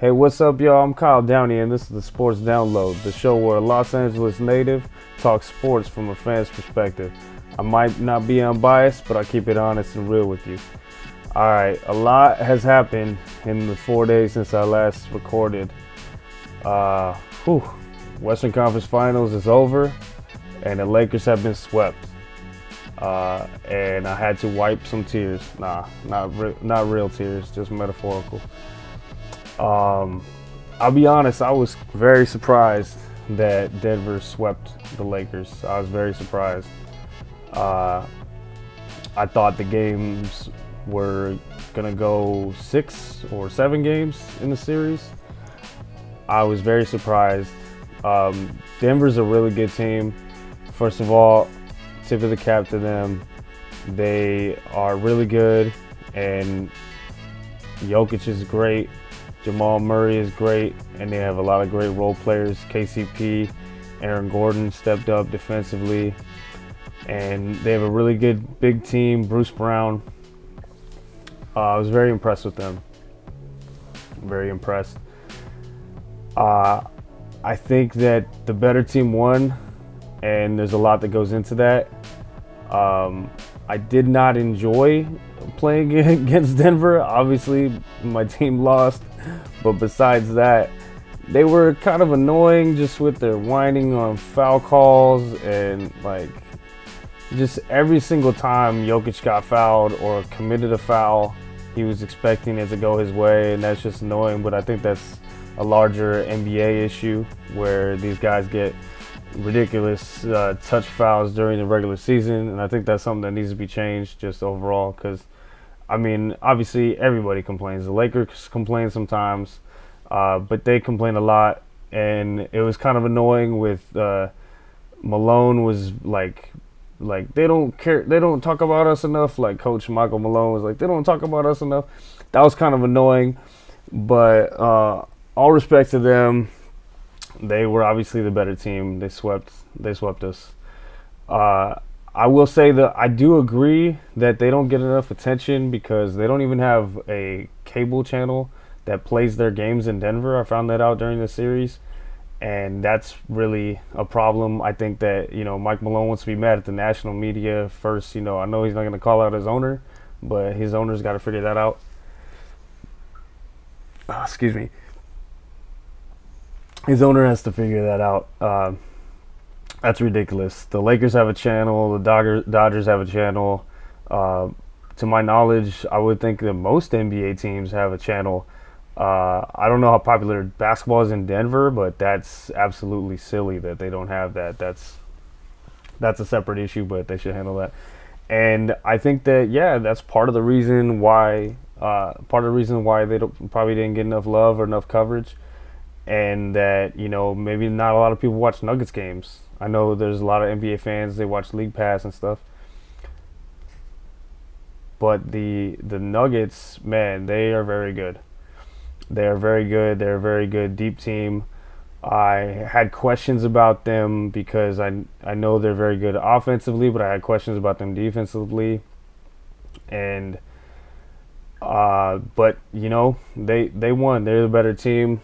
Hey, what's up, y'all? I'm Kyle Downey, and this is the Sports Download, the show where a Los Angeles native talks sports from a fan's perspective. I might not be unbiased, but I keep it honest and real with you. Alright, a lot has happened in the 4 days since I last recorded. Uh, whew, Western Conference Finals is over, and the Lakers have been swept. And I had to wipe some tears. Nah, not real tears, just metaphorical. I'll be honest, I was very surprised that Denver swept the Lakers. I was very surprised. I thought the games were going to go 6 or 7 games in the series. I was very surprised. Denver's a really good team. First of all, tip of the cap to them. They are really good, and Jokic is great. Jamal Murray is great, and they have a lot of great role players. KCP, Aaron Gordon stepped up defensively, and they have a really good big team. Bruce Brown. I was very impressed with them. Very impressed. I think that the better team won, and there's a lot that goes into that. I did not enjoy playing against Denver. Obviously, my team lost, but besides that, they were kind of annoying just with their whining on foul calls, and like just every single time Jokic got fouled or committed a foul, he was expecting it to go his way, and that's just annoying. But I think that's a larger NBA issue where these guys get ridiculous touch fouls during the regular season, and I think that's something that needs to be changed just overall, because I mean, obviously everybody complains. The Lakers complain sometimes, but they complain a lot, and it was kind of annoying with Malone was like they don't care, they don't talk about us enough. Like Coach Michael Malone was like, they don't talk about us enough. That was kind of annoying, but all respect to them. They were obviously the better team. They swept us. I will say that I do agree that they don't get enough attention because they don't even have a cable channel that plays their games in Denver. I found that out during the series, and that's really a problem. I think that, Mike Malone wants to be mad at the national media first. I know he's not going to call out his owner, but his owner's got to figure that out. Excuse me. His owner has to figure that out. That's ridiculous. The Lakers have a channel. The Dodgers have a channel. To my knowledge, I would think that most NBA teams have a channel. I don't know how popular basketball is in Denver, but that's absolutely silly that they don't have that. That's a separate issue, but they should handle that. And I think that, that's part of the reason why. They probably didn't get enough love or enough coverage. And that, maybe not a lot of people watch Nuggets games. I know there's a lot of NBA fans, they watch League Pass and stuff. But the Nuggets, man, they are very good. They are very good. They're a very good deep team. I had questions about them because I know they're very good offensively, but I had questions about them defensively. And but they won. They're the better team.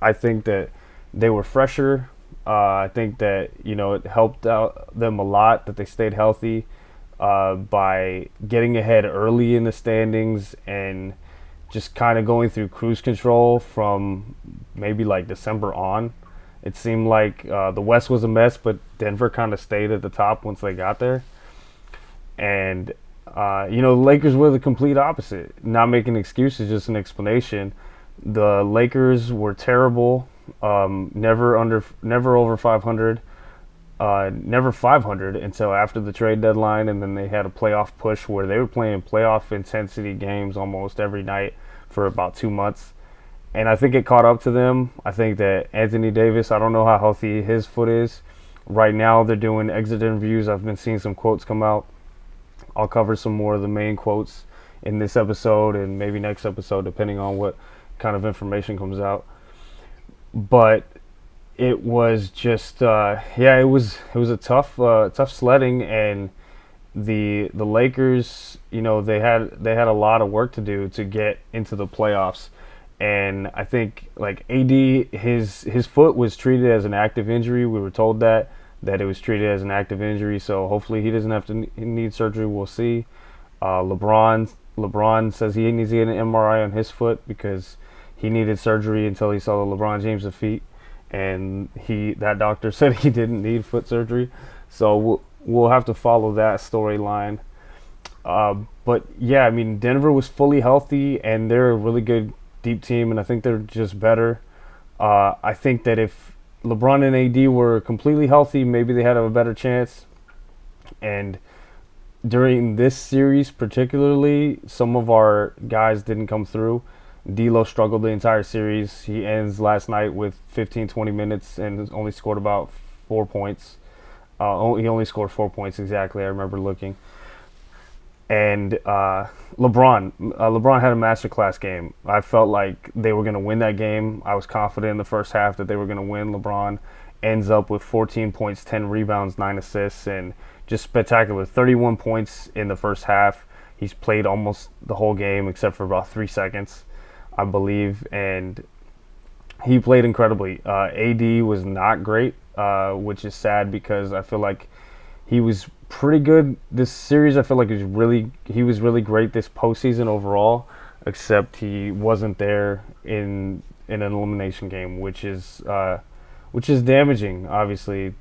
I think that they were fresher. I think that, it helped out them a lot that they stayed healthy by getting ahead early in the standings and just kind of going through cruise control from maybe like December on. It seemed like the West was a mess, but Denver kind of stayed at the top once they got there. And, the Lakers were the complete opposite. Not making excuses, just an explanation. The Lakers were terrible, never over 500, never 500 until after the trade deadline, and then they had a playoff push where they were playing playoff intensity games almost every night for about 2 months. And I think it caught up to them. I think that Anthony Davis, I don't know how healthy his foot is. Right now they're doing exit interviews. I've been seeing some quotes come out. I'll cover some more of the main quotes in this episode and maybe next episode, depending on what kind of information comes out. But it was just it was a tough sledding, and the Lakers, they had a lot of work to do to get into the playoffs. And I think like AD, his foot was treated as an active injury. We were told that it was treated as an active injury. So hopefully he doesn't have to need surgery. We'll see. LeBron says he needs to get an MRI on his foot because he needed surgery until he saw the LeBron James' feet, and that doctor said he didn't need foot surgery. So we'll have to follow that storyline. But yeah, I mean, Denver was fully healthy, and they're a really good deep team, and I think they're just better. I think that if LeBron and AD were completely healthy, maybe they had a better chance. And during this series, particularly, some of our guys didn't come through. D'Lo struggled the entire series. He ends last night with 15, 20 minutes and only scored about 4 points. He only scored 4 points exactly. I remember looking. And LeBron had a masterclass game. I felt like they were going to win that game. I was confident in the first half that they were going to win. LeBron ends up with 14 points, 10 rebounds, 9 assists, and just spectacular. 31 points in the first half. He's played almost the whole game except for about 3 seconds, I believe, and he played incredibly. AD was not great, which is sad because I feel like he was pretty good this series. I feel like he was really great this postseason overall, except he wasn't there in an elimination game, which is damaging. Obviously,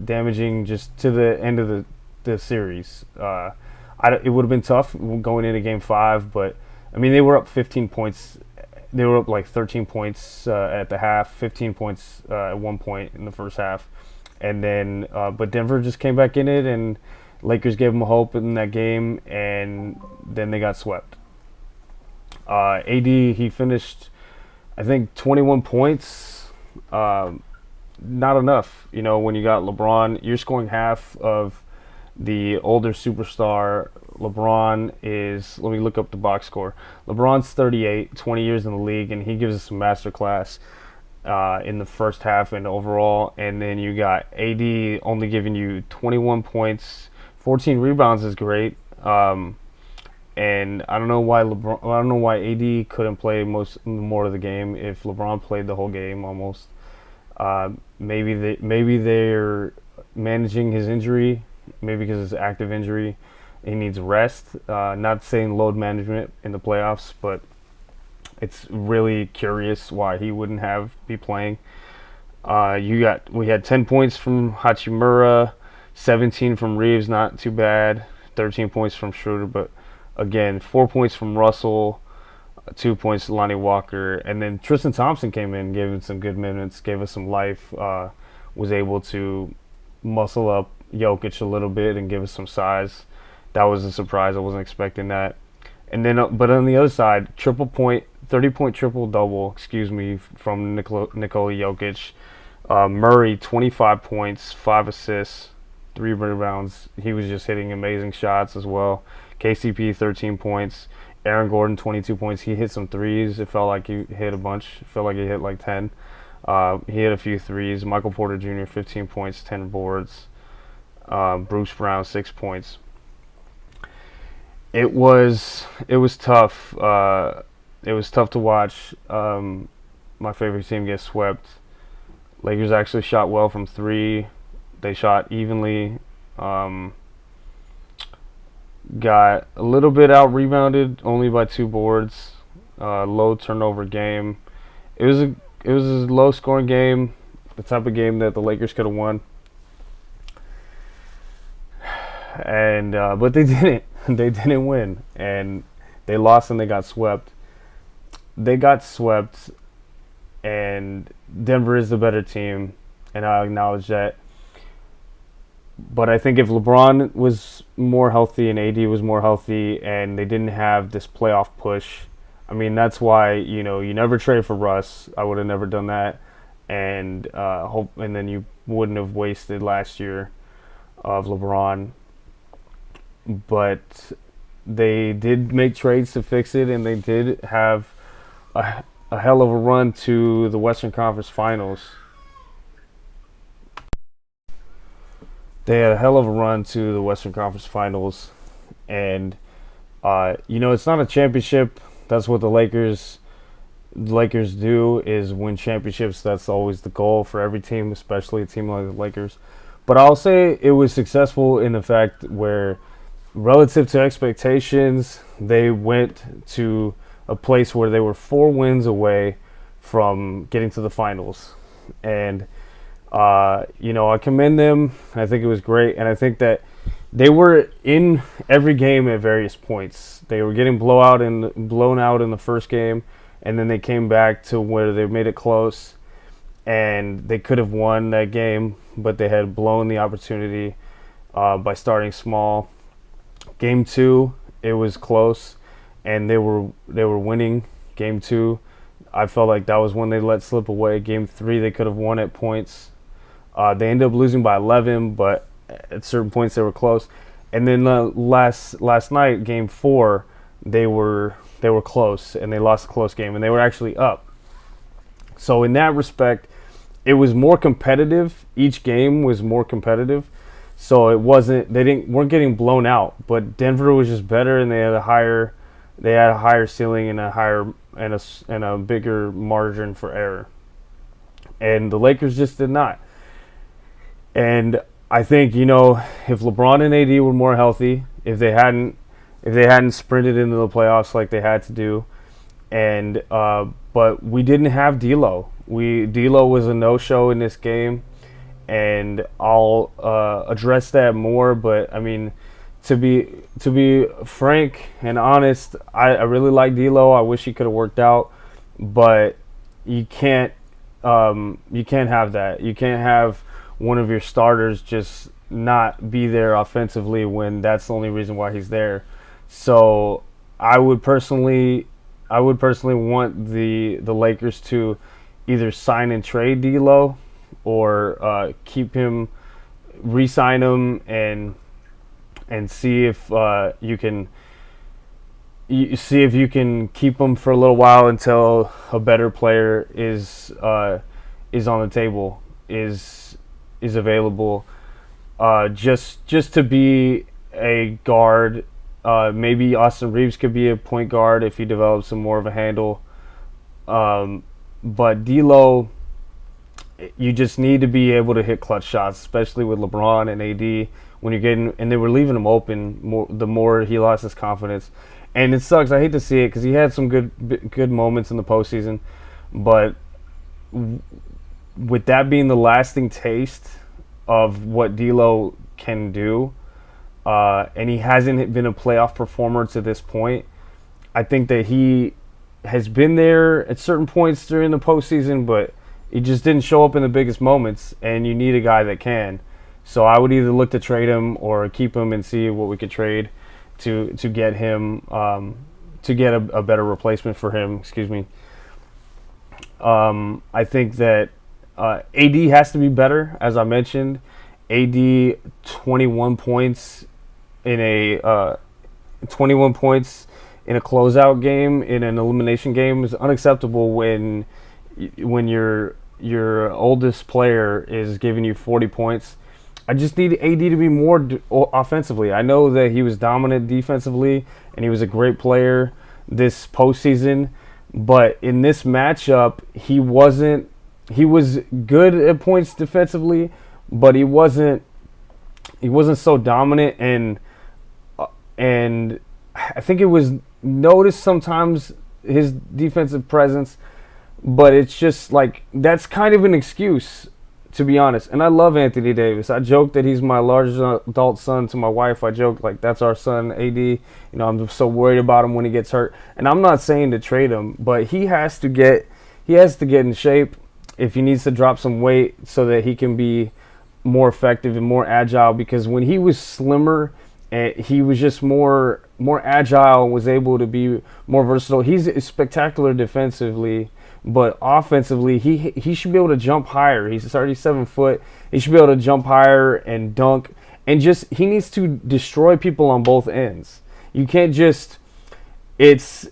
damaging just to the end of the series. It would have been tough going into Game 5, but I mean they were up 15 points. They were up like 13 points at the half, 15 points at one point in the first half. And then, but Denver just came back in it, and Lakers gave them hope in that game, and then they got swept. AD, he finished, I think, 21 points. Not enough. You know, when you got LeBron, you're scoring half of the older superstar. LeBron is, let me look up the box score. LeBron's 38, 20 years in the league, and he gives us a masterclass in the first half and overall, and then you got AD only giving you 21 points, 14 rebounds is great, and I don't know why AD couldn't play more of the game if LeBron played the whole game almost. Maybe they're managing his injury, maybe because it's active injury, he needs rest. Not saying load management in the playoffs, but it's really curious why he wouldn't be playing. We had 10 points from Hachimura, 17 from Reeves, not too bad. 13 points from Schroeder, but again, 4 points from Russell, 2 points to Lonnie Walker, and then Tristan Thompson came in, gave him some good minutes, gave us some life. Was able to muscle up Jokic a little bit and give us some size. That was a surprise. I wasn't expecting that. And then, but on the other side, 30-point triple-double, from Nikola Jokic. Murray, 25 points, 5 assists, 3 rebounds. He was just hitting amazing shots as well. KCP, 13 points. Aaron Gordon, 22 points. He hit some threes. It felt like he hit a bunch. It felt like he hit like 10. He hit a few threes. Michael Porter Jr., 15 points, 10 boards. Bruce Brown, 6 points. It was tough. It was tough to watch my favorite team get swept. Lakers actually shot well from 3. They shot evenly. Got a little bit out-rebounded, only by 2 boards. Low turnover game. It was a low-scoring game, the type of game that the Lakers could have won. And but they didn't. They didn't win, and they lost and they got swept. And Denver is the better team, and I acknowledge that. But I think if LeBron was more healthy and AD was more healthy and they didn't have this playoff push, I mean, that's why, you never trade for Russ. I would have never done that. And and then you wouldn't have wasted last year of LeBron. But they did make trades to fix it, and they did have a hell of a run to the Western Conference Finals. They had a hell of a run to the Western Conference Finals, and it's not a championship. That's what the Lakers the Lakers do is win championships. That's always the goal for every team, especially a team like the Lakers. But I'll say it was successful in the fact where, relative to expectations, they went to a place where they were 4 wins away from getting to the finals. And, I commend them. I think it was great. And I think that they were in every game at various points. They were getting blown out in the first game, and then they came back to where they made it close, and they could have won that game, but they had blown the opportunity by starting small. Game 2, it was close, and they were winning. Game 2, I felt like that was when they let slip away. Game 3, they could have won at points. They ended up losing by 11, but at certain points they were close. And then last night, Game 4, they were close, and they lost a close game, and they were actually up. So in that respect, it was more competitive. Each game was more competitive. So it weren't getting blown out, but Denver was just better, and they had a higher ceiling and a bigger margin for error. And the Lakers just did not. And I think, if LeBron and AD were more healthy, if they hadn't sprinted into the playoffs like they had to do, and but we didn't have D'Lo. D'Lo was a no-show in this game, and I'll address that more. But I mean, to be frank and honest, I really like D'Lo. I wish he could have worked out, but you can't have that. You can't have one of your starters just not be there offensively when that's the only reason why he's there. So I would personally want the Lakers to either sign and trade D'Lo or keep him, re-sign him, and see if you can keep him for a little while until a better player is on the table, is available, just to be a guard. Maybe Austin Reeves could be a point guard if he develops some more of a handle. But D'Lo, you just need to be able to hit clutch shots, especially with LeBron and AD. And they were leaving him open the more he lost his confidence. And it sucks. I hate to see it because he had some good moments in the postseason, but with that being the lasting taste of what D'Lo can do, and he hasn't been a playoff performer to this point, I think that he has been there at certain points during the postseason, but he just didn't show up in the biggest moments, and you need a guy that can. So I would either look to trade him or keep him and see what we could trade to get him, to get a better replacement for him. Excuse me. I think that AD has to be better, as I mentioned. AD 21 points in a 21 points in a closeout game, in an elimination game, is unacceptable when your oldest player is giving you 40 points. I just need AD to be more offensively. I know that he was dominant defensively and he was a great player this postseason, but in this matchup, he wasn't. He was good at points defensively, but he wasn't so dominant, and I think it was noticed sometimes, his defensive presence, but it's just like that's kind of an excuse, to be honest. And I love Anthony Davis. I joke that he's my largest adult son to my wife. I joke like that's our son, AD. I'm so worried about him when he gets hurt. And I'm not saying to trade him, but he has to get in shape if he needs to drop some weight so that he can be more effective and more agile, because when he was slimmer, he was just more agile and was able to be more versatile. He's spectacular defensively, but offensively, he should be able to jump higher. He's 37 foot. He should be able to jump higher and dunk. And just he needs to destroy people on both ends. You can't just it's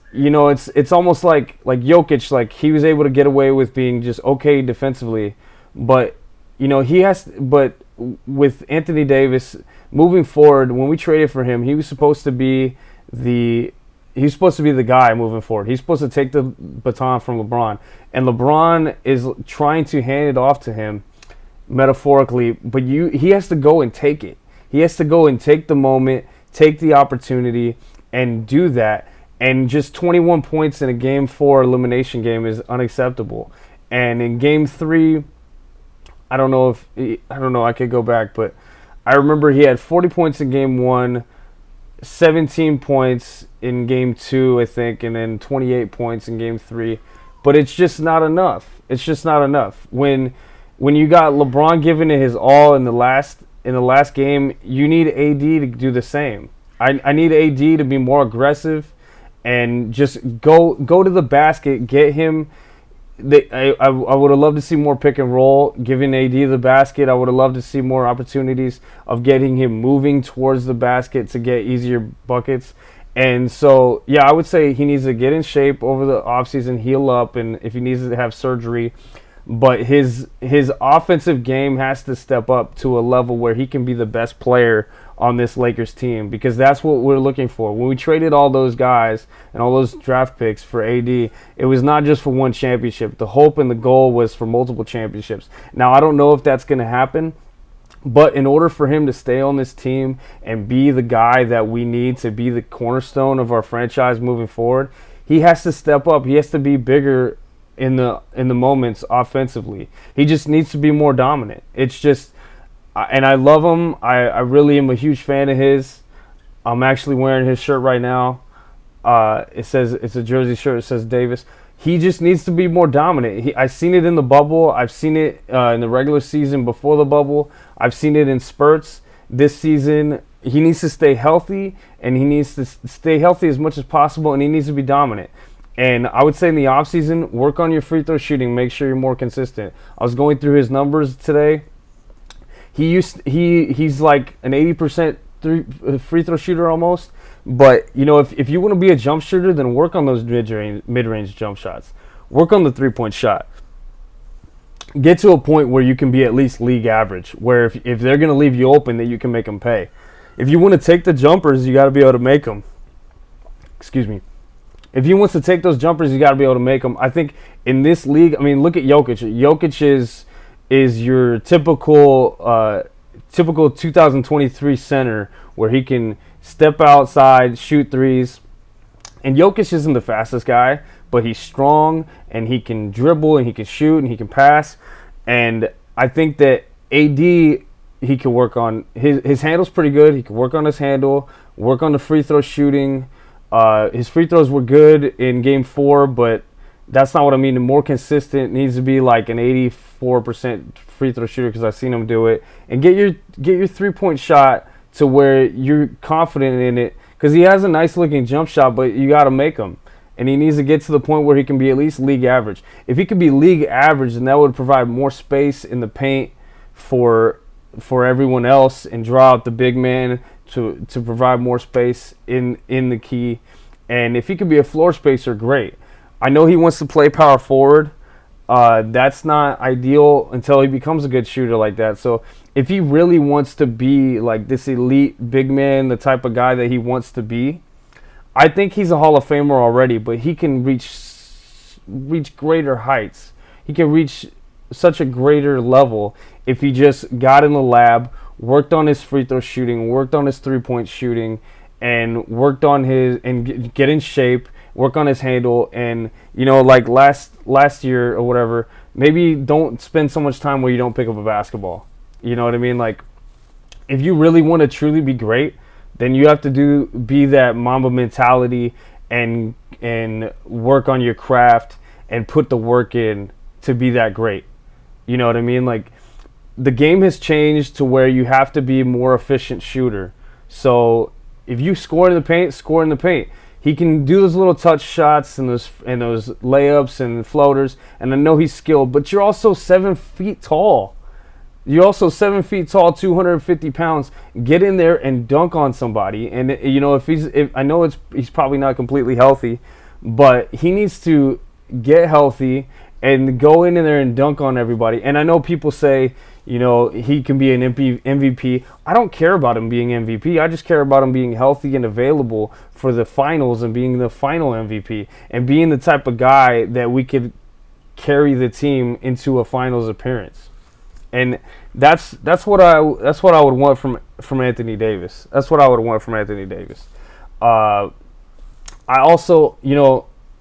almost like Jokic, like he was able to get away with being just okay defensively, but but with Anthony Davis moving forward, when we traded for him, he was supposed to be the he's supposed to be the guy moving forward. He's supposed to take the baton from LeBron, and LeBron is trying to hand it off to him, metaphorically. But he has to go and take it. He has to go and take the moment, take the opportunity, and do that. And just 21 points in a Game 4 elimination game is unacceptable. And in Game 3, I don't know. I could go back, but I remember he had 40 points in Game 1, 17 points in Game 2, I think, and then 28 points in Game 3. But it's just not enough. It's just not enough. When you got LeBron giving it his all in the last game, you need AD to do the same. I need AD to be more aggressive and just go to the basket, get him. I would have loved to see more pick and roll, giving AD the basket. I would have loved to see more opportunities of getting him moving towards the basket to get easier buckets. And so, yeah, I would say he needs to get in shape over the offseason, heal up, and if he needs to have surgery. But his offensive game has to step up to a level where he can be the best player on this Lakers team, because that's what we're looking for. When we traded all those guys and all those draft picks for AD, it was not just for one championship. The hope and the goal was for multiple championships. Now, I don't know if that's going to happen, but in order for him to stay on this team and be the guy that we need to be the cornerstone of our franchise moving forward, he has to step up. He has to be bigger in the moments offensively. He just needs to be more dominant. It's just, and I love him. I really am a huge fan of his. I'm actually wearing his shirt right now. It's a jersey shirt. It says Davis. He just needs to be more dominant. I've seen it in the bubble. I've seen it in the regular season before the bubble. I've seen it in spurts this season. He needs to stay healthy, and he needs to stay healthy as much as possible, and he needs to be dominant. And I would say in the offseason, work on your free throw shooting. Make sure you're more consistent. I was going through his numbers today. He's like an 80% free throw shooter almost. But, you know, if you want to be a jump shooter, then work on those mid-range jump shots. Work on the three-point shot. Get to a point where you can be at least league average, where if they're going to leave you open, that you can make them pay. If you want to take the jumpers, you got to be able to make them. Excuse me. If he wants to take those jumpers, you got to be able to make them. I think in this league, I mean, look at Jokic. Jokic is your typical 2023 center where he can step outside, shoot threes. And Jokic isn't the fastest guy, but he's strong, and he can dribble, and he can shoot, and he can pass. And I think that AD, he can work on his handle's pretty good. He can work on his handle, work on the free throw shooting. His free throws were good in Game 4, but that's not what I mean. The more consistent, needs to be like an 84% free throw shooter, because I've seen him do it. And get your three-point shot to where you're confident in it, because he has a nice-looking jump shot, but you got to make him. And he needs to get to the point where he can be at least league average. If he could be league average, then that would provide more space in the paint for everyone else and draw out the big man to provide more space in the key. And if he could be a floor spacer, great. I know he wants to play power forward. That's not ideal until he becomes a good shooter like that. So if he really wants to be like this elite big man, the type of guy that he wants to be, I think he's a Hall of Famer already, but he can reach greater heights. He can reach such a greater level if he just got in the lab, worked on his free throw shooting, worked on his three-point shooting, and worked on get in shape, work on his handle. And, you know, like last year or whatever, maybe don't spend so much time where you don't pick up a basketball. You know what I mean? Like, if you really want to truly be great, then you have to be that Mamba mentality and work on your craft and put the work in to be that great. You know what I mean? Like, the game has changed to where you have to be a more efficient shooter. So if you score in the paint, score in the paint. He can do those little touch shots and those layups and floaters, and I know he's skilled, but you're also 7 feet tall. You're also 7 feet tall, 250 pounds. Get in there and dunk on somebody. And, you know, I know he's probably not completely healthy, but he needs to get healthy and go in there and dunk on everybody. And I know people say, he can be an MVP. I don't care about him being MVP. I just care about him being healthy and available for the finals and being the final MVP and being the type of guy that we could carry the team into a finals appearance. And that's what I would want from Anthony Davis. That's what I would want from Anthony Davis. I also,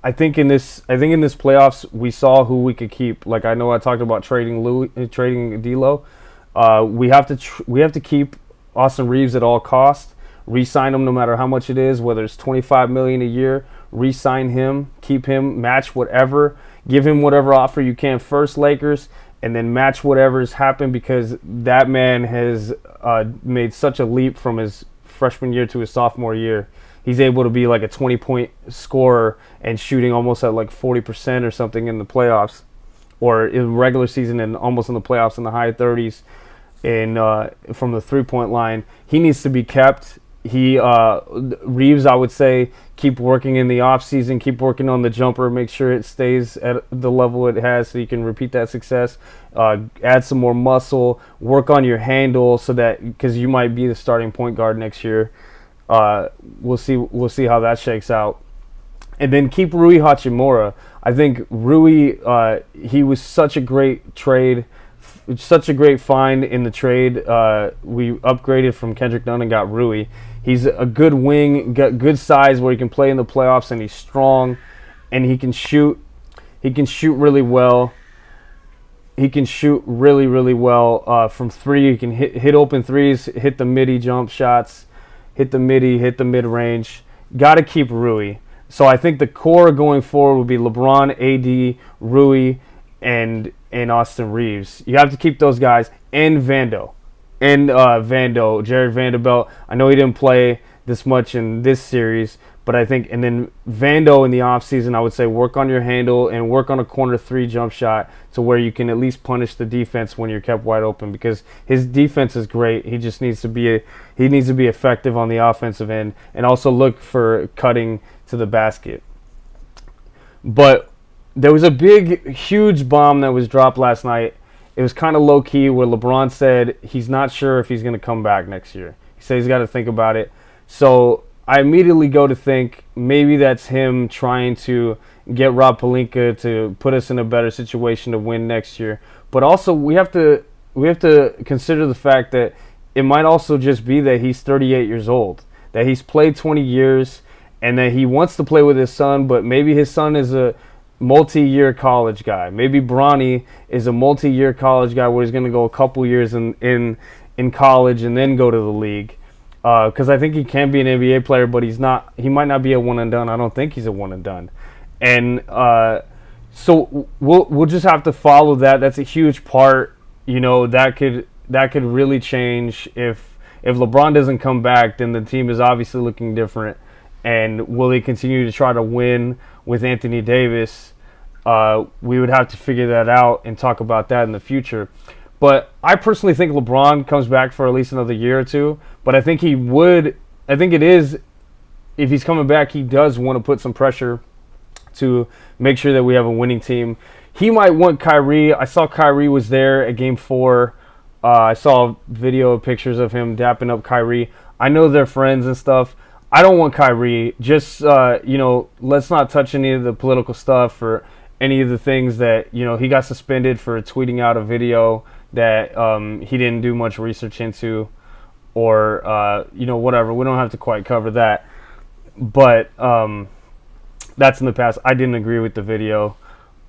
I think in this playoffs we saw who we could keep. Like I know I talked about trading D'Lo. We have to keep Austin Reeves at all costs. Re-sign him no matter how much it is, whether it's $25 million a year. Re-sign him, keep him, match whatever, give him whatever offer you can first, Lakers, and then match whatever's happened, because that man has made such a leap from his freshman year to his sophomore year. He's able to be like a 20-point scorer and shooting almost at like 40% or something in the playoffs, or in regular season, and almost in the playoffs in the high 30s from the three-point line. He needs to be kept. Reeves, I would say, keep working in the offseason, keep working on the jumper, make sure it stays at the level it has so you can repeat that success. Add some more muscle, work on your handle so that, because you might be the starting point guard next year. We'll see how that shakes out. And then keep Rui Hachimura. I think Rui, he was such a great trade, such a great find in the trade. We upgraded from Kendrick Nunn and got Rui. He's a good wing, got good size where he can play in the playoffs, and he's strong, and he can shoot. He can shoot really well. He can shoot really, really well from three. He can hit open threes, hit the midi jump shots, hit the mid-range. Got to keep Rui. So I think the core going forward would be LeBron, AD, Rui, and Austin Reeves. You have to keep those guys, and Vando. Jared Vanderbilt. I know he didn't play this much in this series, but I think, and then Vando in the offseason, I would say work on your handle and work on a corner three jump shot to where you can at least punish the defense when you're kept wide open, because his defense is great. He just needs to be effective on the offensive end, and also look for cutting to the basket. But there was a huge bomb that was dropped last night. It was kind of low-key where LeBron said he's not sure if he's going to come back next year. He said he's got to think about it. So I immediately go to think maybe that's him trying to get Rob Pelinka to put us in a better situation to win next year. But also we have to consider the fact that it might also just be that he's 38 years old, that he's played 20 years, and that he wants to play with his son, but maybe his son is a multi-year college guy. Maybe Bronny is a multi-year college guy where he's going to go a couple years in college and then go to the league. Because I think he can be an NBA player, but he's not. He might not be a one and done. I don't think he's a one and done. And so we'll just have to follow that. That's a huge part. That could really change if LeBron doesn't come back. Then the team is obviously looking different. And will they continue to try to win with Anthony Davis? We would have to figure that out and talk about that in the future. But I personally think LeBron comes back for at least another year or two. But I think if he's coming back, he does want to put some pressure to make sure that we have a winning team. He might want Kyrie. I saw Kyrie was there at Game 4. I saw video pictures of him dapping up Kyrie. I know they're friends and stuff. I don't want Kyrie. Just, let's not touch any of the political stuff or any of the things that, he got suspended for tweeting out a video that he didn't do much research into, or, whatever. We don't have to quite cover that. But that's in the past. I didn't agree with the video.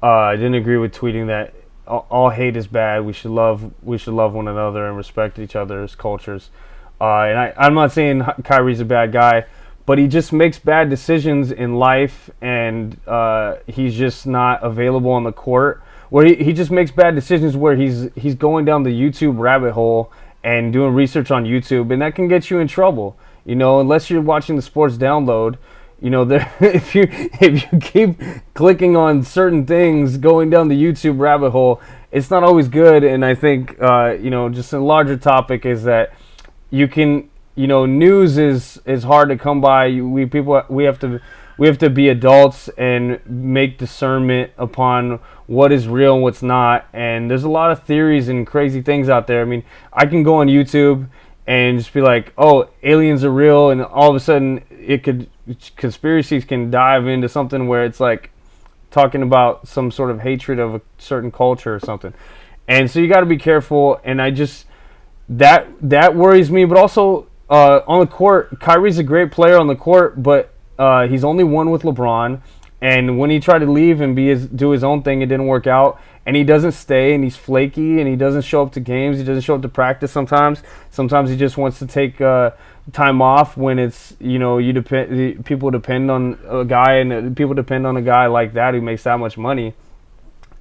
I didn't agree with tweeting that all hate is bad. We should love one another and respect each other's cultures. And I'm not saying Kyrie's a bad guy, but he just makes bad decisions in life, and he's just not available on the court. Where he just makes bad decisions where he's going down the YouTube rabbit hole and doing research on YouTube, and that can get you in trouble. Unless you're watching the Sports Download, if you keep clicking on certain things, going down the YouTube rabbit hole, it's not always good. And I think just a larger topic is that you can, news is hard to come by. We have to be adults and make discernment upon what is real and what's not. And there's a lot of theories and crazy things out there. I mean, I can go on YouTube and just be like, oh, aliens are real, and all of a sudden conspiracies can dive into something where it's like talking about some sort of hatred of a certain culture or something. And so you got to be careful. And I just that worries me. But also on the court, Kyrie's a great player on the court, but he's only won with LeBron. And when he tried to leave and do his own thing, it didn't work out. And he doesn't stay, and he's flaky, and he doesn't show up to games. He doesn't show up to practice sometimes. Sometimes he just wants to take time off when it's, people depend on a guy, and people depend on a guy like that who makes that much money.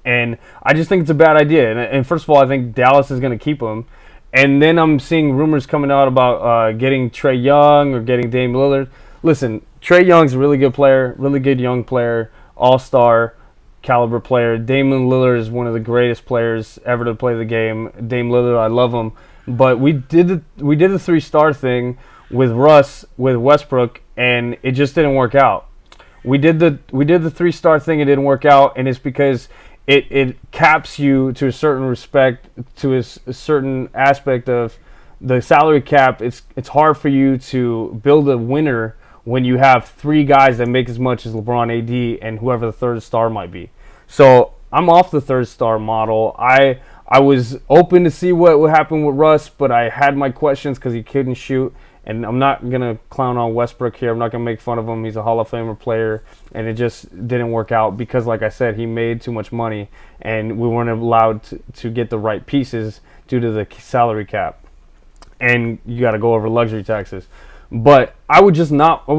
And I just think it's a bad idea. And first of all, I think Dallas is going to keep him. And then I'm seeing rumors coming out about getting Trae Young or getting Dame Lillard. Listen, Trae Young's a really good player, really good young player, all-star caliber player. Damian Lillard is one of the greatest players ever to play the game. Dame Lillard, I love him. But we did the 3-star thing with Westbrook, and it just didn't work out. We did the 3-star thing, it didn't work out, and it's because it caps you to a certain respect, to a certain aspect of the salary cap. It's hard for you to build a winner when you have 3 guys that make as much as LeBron, AD, and whoever the 3rd star might be. So I'm off the 3rd star model. I was open to see what would happen with Russ, but I had my questions because he couldn't shoot. And I'm not going to clown on Westbrook here. I'm not going to make fun of him. He's a Hall of Famer player, and it just didn't work out because, like I said, he made too much money, and we weren't allowed to get the right pieces due to the salary cap. And you got to go over luxury taxes. But I would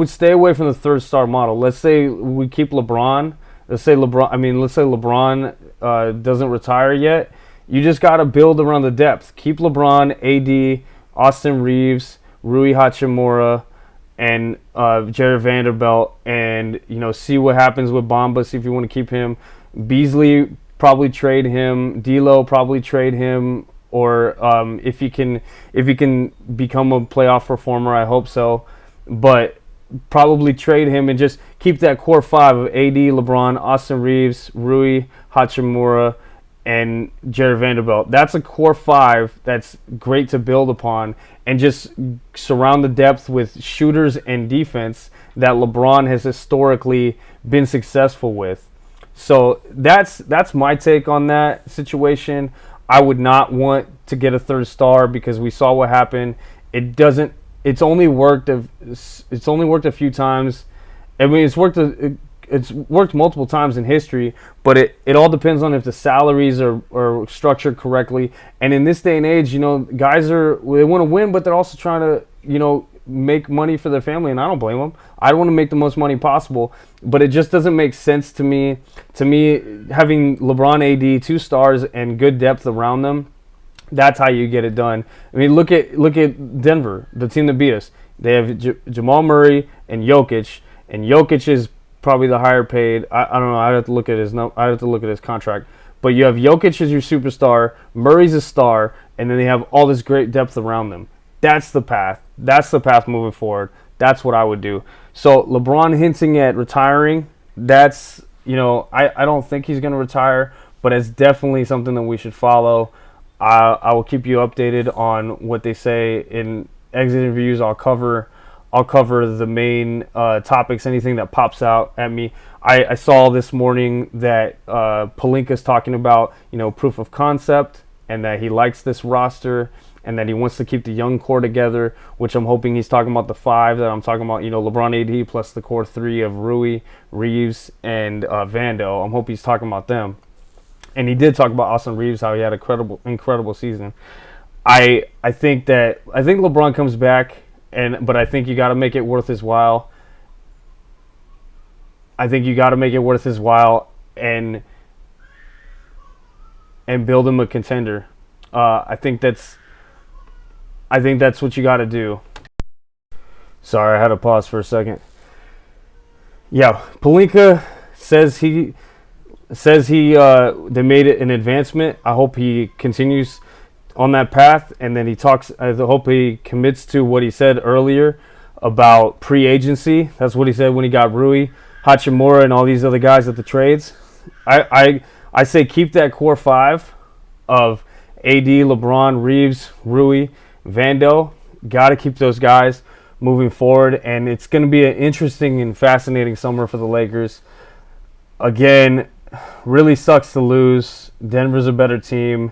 stay away from the 3rd star model. Let's say we keep LeBron. Let's say LeBron doesn't retire yet. You just got to build around the depth. Keep LeBron, AD, Austin Reeves, Rui Hachimura, and Jared Vanderbilt, and see what happens with Bamba. See if you want to keep him. Beasley, probably trade him. D'Lo, probably trade him. Or if he can become a playoff performer, I hope so. But probably trade him and just keep that core 5 of AD, LeBron, Austin Reeves, Rui Hachimura, and Jared Vanderbilt. That's a core 5 that's great to build upon, and just surround the depth with shooters and defense that LeBron has historically been successful with. So that's my take on that situation. I would not want to get a 3rd star because we saw what happened. It's only worked a few times. I mean, it's worked multiple times in history, but it all depends on if the salaries are structured correctly. And in this day and age, guys they want to win, but they're also trying to, make money for their family, and I don't blame them. I want to make the most money possible, but it just doesn't make sense to me. To me, having LeBron, AD, 2 stars and good depth around them, that's how you get it done. I mean, look at Denver, the team that beat us. They have Jamal Murray and Jokic is probably the higher paid. I don't know. I'd have to look at his contract. But you have Jokic as your superstar, Murray's a star, and then they have all this great depth around them. That's the path. That's the path moving forward. That's what I would do. So LeBron hinting at retiring, that's, I don't think he's going to retire, but it's definitely something that we should follow. I will keep you updated on what they say in exit interviews. I'll cover the main topics, anything that pops out at me. I saw this morning that Pelinka's talking about, proof of concept, and that he likes this roster, and that he wants to keep the young core together, which I'm hoping he's talking about the 5 that I'm talking about, LeBron, AD, plus the core 3 of Rui, Reeves, and Vando. I'm hoping he's talking about them. And he did talk about Austin Reeves, how he had an incredible season. I think LeBron comes back, but I think you got to make it worth his while. I think you got to make it worth his while and build him a contender. I think that's what you got to do. Sorry, I had to pause for a second. Yeah, Pelinka says they made it an advancement. I hope he continues on that path, and then I hope he commits to what he said earlier about pre-agency. That's what he said when he got Rui. Hachimura and all these other guys at the trades. I say keep that core five of AD, LeBron, Reeves, Rui, Vando. Got to keep those guys moving forward, and it's going to be an interesting and fascinating summer for the Lakers. Again, really sucks to lose. Denver's a better team,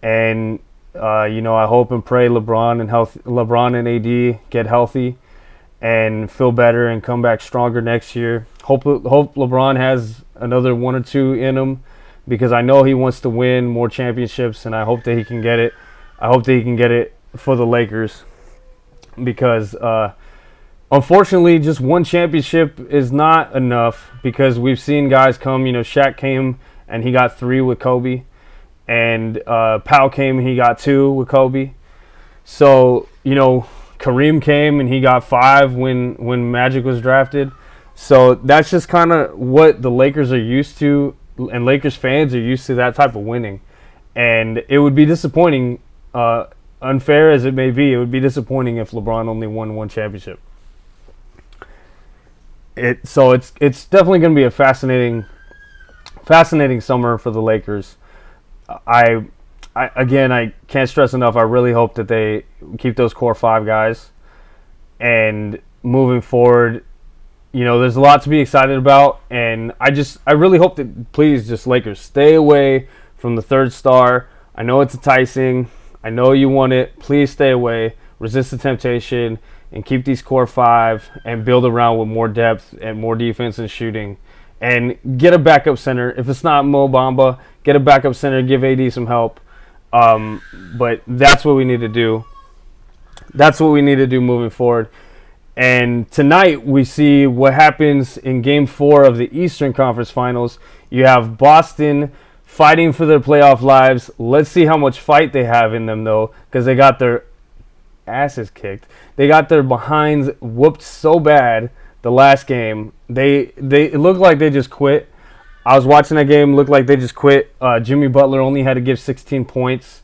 and I hope and pray LeBron and AD get healthy and feel better and come back stronger next year. Hope LeBron has another one or two in him, because I know he wants to win more championships, and I hope that he can get it. I hope that he can get it for the Lakers, because unfortunately just one championship is not enough, because we've seen guys come. Shaq came and he got 3 with Kobe, and Powell came and he got 2 with Kobe. So, Kareem came and he got 5 when Magic was drafted. So that's just kind of what the Lakers are used to, and Lakers fans are used to that type of winning. And it would be disappointing, unfair as it may be, it would be disappointing if LeBron only won one championship. So it's definitely going to be a fascinating summer for the Lakers. I can't stress enough, I really hope that they keep those core 5 guys. And moving forward, there's a lot to be excited about. And I really hope that, please, just Lakers, stay away from the third star. I know it's enticing. I know you want it. Please stay away. Resist the temptation and keep these core 5 and build around with more depth and more defense and shooting. And get a backup center. If it's not Mo Bamba, get a backup center. Give AD some help. But that's what we need to do. That's what we need to do moving forward. And tonight we see what happens in Game 4 of the Eastern Conference Finals. You have Boston fighting for their playoff lives. Let's see how much fight they have in them, though, because they got their asses kicked. They got their behinds whooped so bad the last game. It looked like they just quit. I was watching that game. Looked like they just quit. Jimmy Butler only had to give 16 points.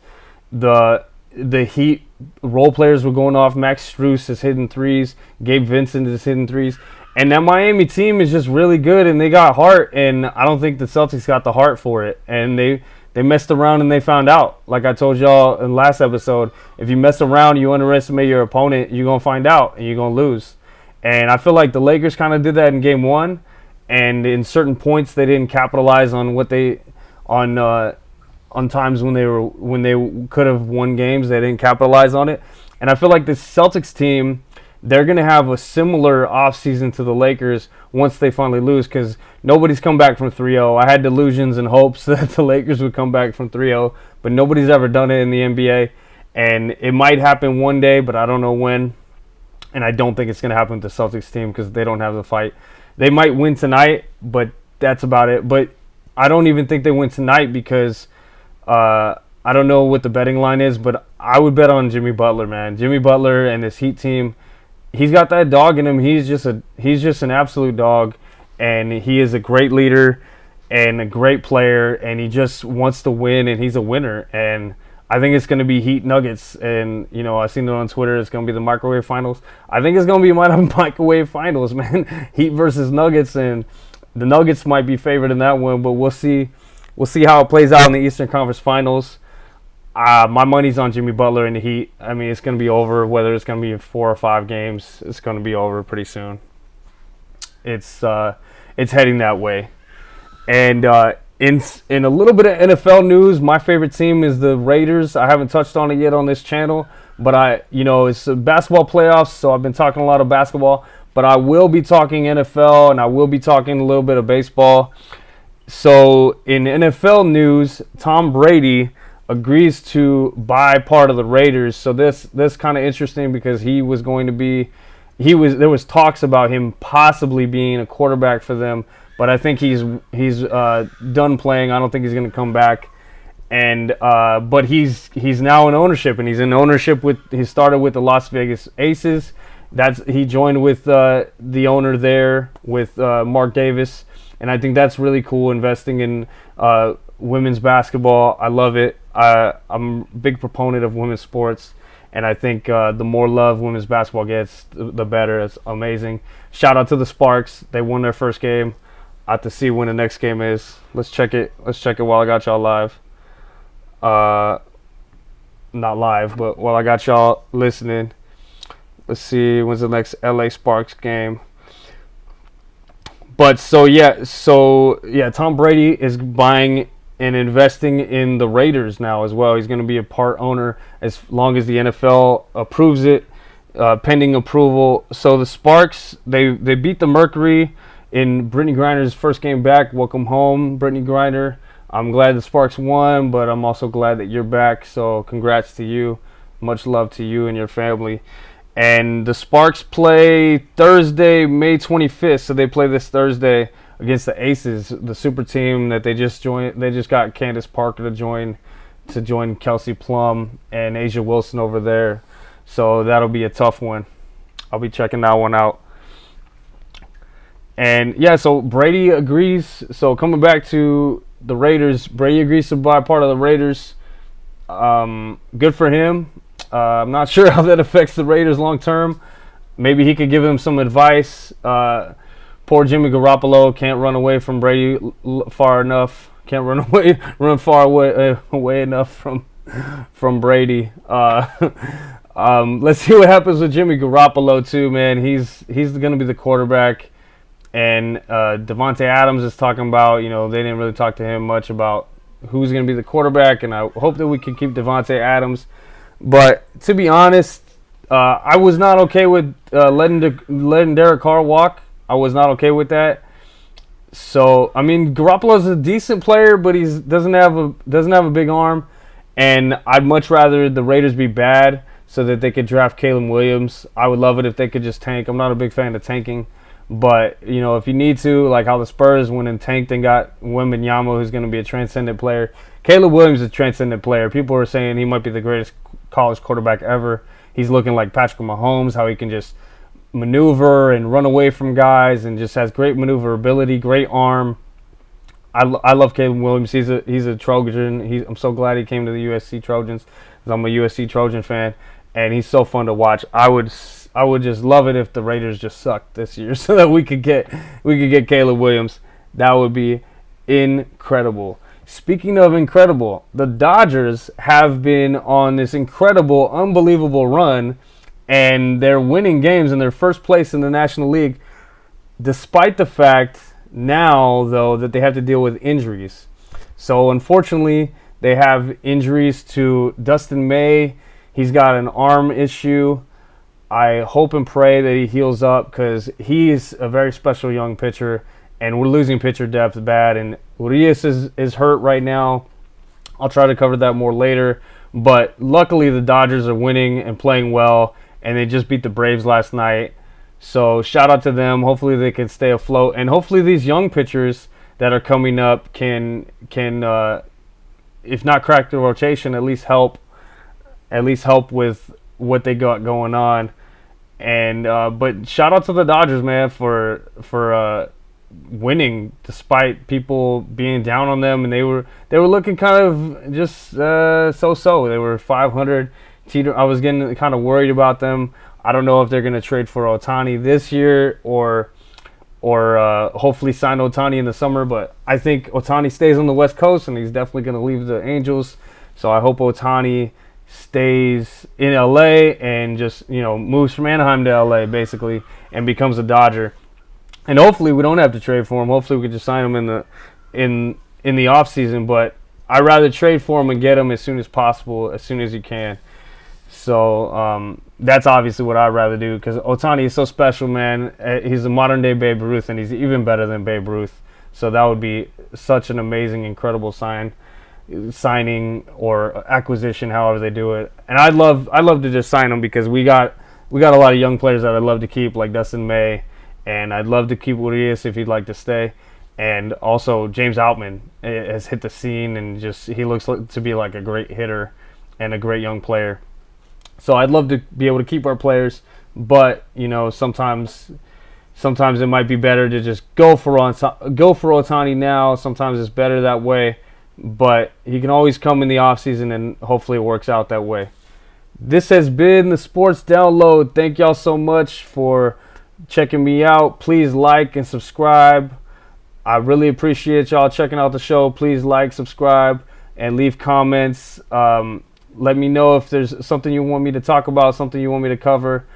The Heat role players were going off. Max Strus is hitting threes. Gabe Vincent is hitting threes. And that Miami team is just really good, and they got heart. And I don't think the Celtics got the heart for it. And they messed around and they found out. Like I told y'all in the last episode, if you mess around, you underestimate your opponent, you're going to find out and you're going to lose. And I feel like the Lakers kind of did that in Game 1. And in certain points, they didn't capitalize on on times when they could have won games. They didn't capitalize on it. And I feel like the Celtics team, they're going to have a similar offseason to the Lakers once they finally lose, because nobody's come back from 3-0. I had delusions and hopes that the Lakers would come back from 3-0, but nobody's ever done it in the NBA. And it might happen one day, but I don't know when. And I don't think it's going to happen with the Celtics team, because they don't have the fight. They might win tonight, but that's about it. But I don't even think they win tonight, because I don't know what the betting line is, but I would bet on Jimmy Butler, man. Jimmy Butler and this Heat team, he's got that dog in him. He's just an absolute dog, and he is a great leader and a great player, and he just wants to win, and he's a winner. And I think it's going to be Heat Nuggets, and I've seen it on Twitter. It's going to be the microwave finals. I think it's going to be microwave finals, man. Heat versus Nuggets, and the Nuggets might be favored in that one, but we'll see. We'll see how it plays out in the Eastern Conference Finals. My money's on Jimmy Butler and the Heat. I mean, it's going to be over. Whether it's going to be 4 or 5 games, it's going to be over pretty soon. It's heading that way. And in a little bit of NFL news, my favorite team is the Raiders. I haven't touched on it yet on this channel, but it's basketball playoffs, so I've been talking a lot of basketball. But I will be talking NFL, and I will be talking a little bit of baseball. So in NFL news, Tom Brady agrees to buy part of the Raiders. So this kind of interesting, because there was talks about him possibly being a quarterback for them, but I think he's done playing. I don't think he's going to come back. And but he's now in ownership, and he started with the Las Vegas Aces. He joined with the owner there, with Mark Davis. And I think that's really cool, investing in women's basketball. I love it. I'm a big proponent of women's sports. And I think the more love women's basketball gets, the better. It's amazing. Shout out to the Sparks. They won their first game. I have to see when the next game is. Let's check it. Let's check it while I got y'all live. Not live, but while I got y'all listening. Let's see when's the next LA Sparks game. But so yeah, Tom Brady is buying and investing in the Raiders now as well. He's going to be a part owner as long as the NFL approves it, pending approval. So the Sparks, they beat the Mercury in Brittany Griner's first game back. Welcome home, Brittany Griner. I'm glad the Sparks won, but I'm also glad that you're back. So congrats to you. Much love to you and your family. And the Sparks play Thursday, May 25th. So they play this Thursday against the Aces, the super team that they just joined. They just got Candace Parker to join Kelsey Plum and Asia Wilson over there. So that'll be a tough one. I'll be checking that one out. And yeah, so Brady agrees. So coming back to the Raiders, Brady agrees to buy part of the Raiders. Good for him. I'm not sure how that affects the Raiders long term. Maybe he could give him some advice. Poor Jimmy Garoppolo can't run away from Brady far enough. Can't run far away enough from Brady. Let's see what happens with Jimmy Garoppolo too, man. He's going to be the quarterback. And Devontae Adams is talking about, they didn't really talk to him much about who's going to be the quarterback, and I hope that we can keep Devontae Adams. But to be honest, I was not okay with letting Derek Carr walk. I was not okay with that. So I mean, Garoppolo's a decent player, but he doesn't have a big arm, and I'd much rather the Raiders be bad so that they could draft Caleb Williams. I would love it if they could just tank. I'm not a big fan of tanking. But, if you need to, like how the Spurs went and tanked and got Wembanyama, who's going to be a transcendent player. Caleb Williams is a transcendent player. People are saying he might be the greatest college quarterback ever. He's looking like Patrick Mahomes, how he can just maneuver and run away from guys and just has great maneuverability, great arm. I love Caleb Williams. He's a Trojan. I'm so glad he came to the USC Trojans, because I'm a USC Trojan fan, and he's so fun to watch. I would just love it if the Raiders just sucked this year so that we could get Caleb Williams. That would be incredible. Speaking of incredible, the Dodgers have been on this incredible, unbelievable run, and they're winning games in their first place in the National League, despite the fact now, though, that they have to deal with injuries. So, unfortunately, they have injuries to Dustin May. He's got an arm issue. I hope and pray that he heals up, because he's a very special young pitcher, and we're losing pitcher depth bad. And Urias is hurt right now. I'll try to cover that more later. But luckily the Dodgers are winning and playing well, and they just beat the Braves last night. So shout out to them. Hopefully they can stay afloat, and hopefully these young pitchers that are coming up can if not crack the rotation, at least help with what they got going on. And but shout out to the Dodgers, man, for winning despite people being down on them, and they were looking kind of just so. They were 500. I was getting kind of worried about them. I don't know if they're going to trade for Ohtani this year or hopefully sign Ohtani in the summer, but I think Ohtani stays on the West Coast, and he's definitely going to leave the Angels. So I hope Ohtani stays in LA and just moves from Anaheim to LA basically and becomes a Dodger. And hopefully we don't have to trade for him. Hopefully we can just sign him in the off season. But I'd rather trade for him and get him as soon as possible, as soon as you can. So that's obviously what I'd rather do, because Ohtani is so special, man. He's a modern day Babe Ruth, and he's even better than Babe Ruth. So that would be such an amazing, incredible signing or acquisition, however they do it. And I'd love to just sign him, because we got a lot of young players that I'd love to keep, like Dustin May, and I'd love to keep Urias if he'd like to stay. And also James Outman has hit the scene, and just he looks to be like a great hitter and a great young player. So I'd love to be able to keep our players, but sometimes it might be better to just go for Ohtani now. Sometimes it's better that way. But he can always come in the offseason, and hopefully it works out that way. This has been the Sports Download. Thank y'all so much for checking me out. Please like and subscribe. I really appreciate y'all checking out the show. Please like, subscribe, and leave comments. Let me know if there's something you want me to talk about, something you want me to cover.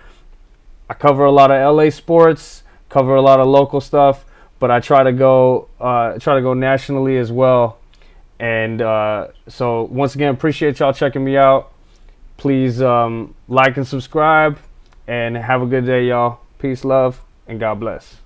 I cover a lot of LA sports, cover a lot of local stuff, but I try to go nationally as well. And so once again, appreciate y'all checking me out. Please like and subscribe, and have a good day, y'all. Peace, love, and God bless.